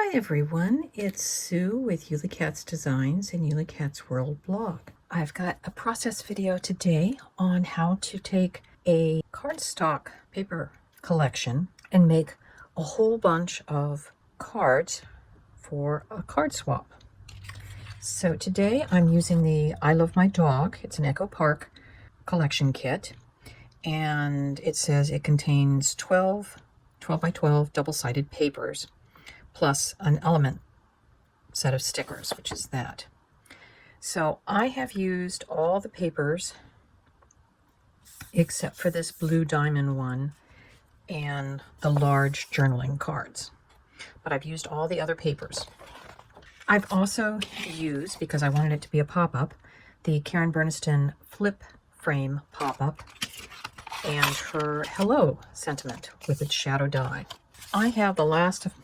Hi everyone, it's Sue with Ully Cat's Designs and Ully Cat's World blog. I've got a process video today on how to take a cardstock paper collection and make a whole bunch of cards for a card swap. So today I'm using the I Love My Dog. It's an Echo Park collection kit, and it says it contains 12 by 12 double-sided papers plus an element set of stickers, which is that. So I have used all the papers except for this blue diamond one and the large journaling cards, but I've used all the other papers. I've also used, because I wanted it to be a pop-up, the Karen Berniston flip frame pop-up and her hello sentiment with its shadow die. I have the last of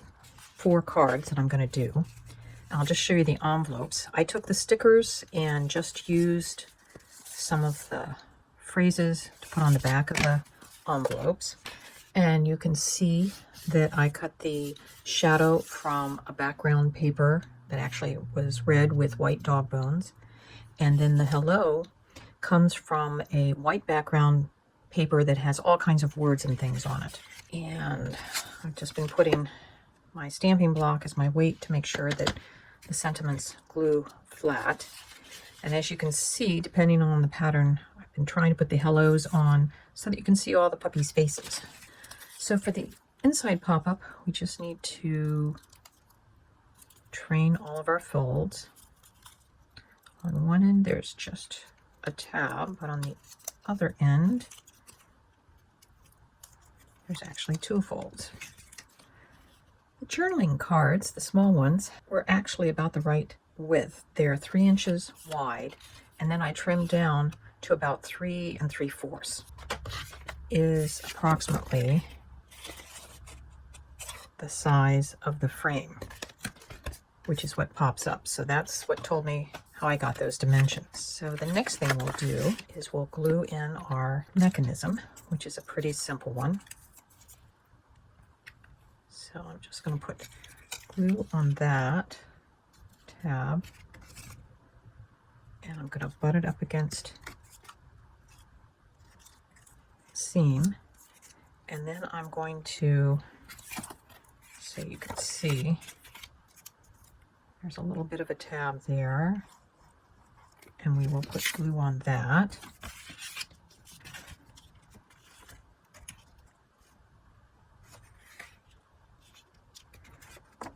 4 cards that I'm going to do. I'll just show you the envelopes. I took the stickers and just used some of the phrases to put on the back of the envelopes. And you can see that I cut the shadow from a background paper that actually was red with white dog bones. And then the hello comes from a white background paper that has all kinds of words and things on it. And I've just been putting my stamping block as my weight to make sure that the sentiments glue flat. And as you can see, depending on the pattern, I've been trying to put the hellos on so that you can see all the puppies' faces. So for the inside pop-up, we just need to train all of our folds. On one end, there's just a tab, but on the other end, there's actually 2 folds. The journaling cards, the small ones, were actually about the right width. They're 3 inches wide, and then I trimmed down to about 3 3/4 is approximately the size of the frame, which is what pops up. So that's what told me how I got those dimensions. So the next thing we'll do is we'll glue in our mechanism, which is a pretty simple one. So I'm just going to put glue on that tab, and I'm going to butt it up against the seam, and then I'm going to, so you can see, there's a little bit of a tab there, and we will put glue on that.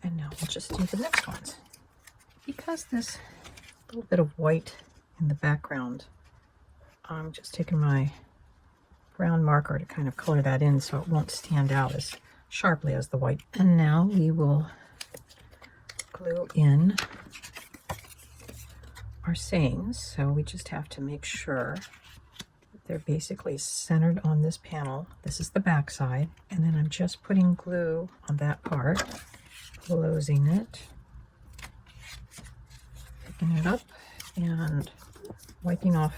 And now we'll just do the next ones. Because there's a little bit of white in the background, I'm just taking my brown marker to kind of color that in so it won't stand out as sharply as the white. And now we will glue in our sayings. So we just have to make sure that they're basically centered on this panel. This is the back side. And then I'm just putting glue on that part, closing it, picking it up and wiping off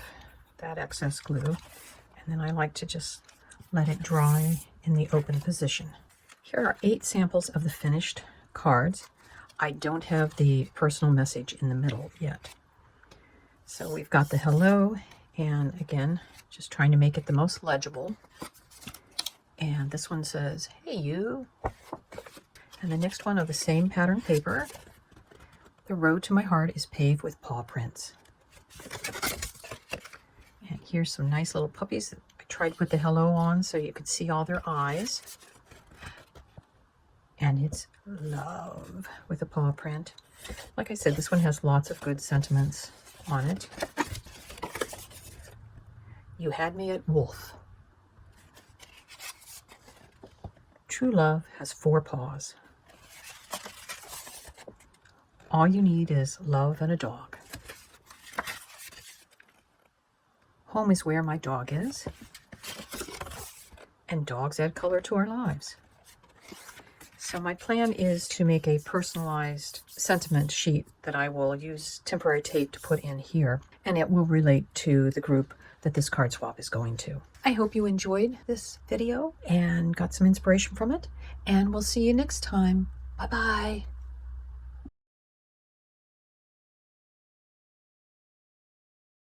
that excess glue, and then I like to just let it dry in the open position. Here are 8 samples of the finished cards. I don't have the personal message in the middle yet. So we've got the hello, and again, just trying to make it the most legible. And this one says, "Hey you." And the next one of the same pattern paper, "The road to my heart is paved with paw prints." And here's some nice little puppies that I tried to put the hello on so you could see all their eyes. And it's love with a paw print. Like I said, this one has lots of good sentiments on it. "You had me at wolf." "True love has 4 paws." "All you need is love and a dog." "Home is where my dog is." And dogs add color to our lives. So my plan is to make a personalized sentiment sheet that I will use temporary tape to put in here, and it will relate to the group that this card swap is going to. I hope you enjoyed this video and got some inspiration from it, and we'll see you next time. Bye-bye.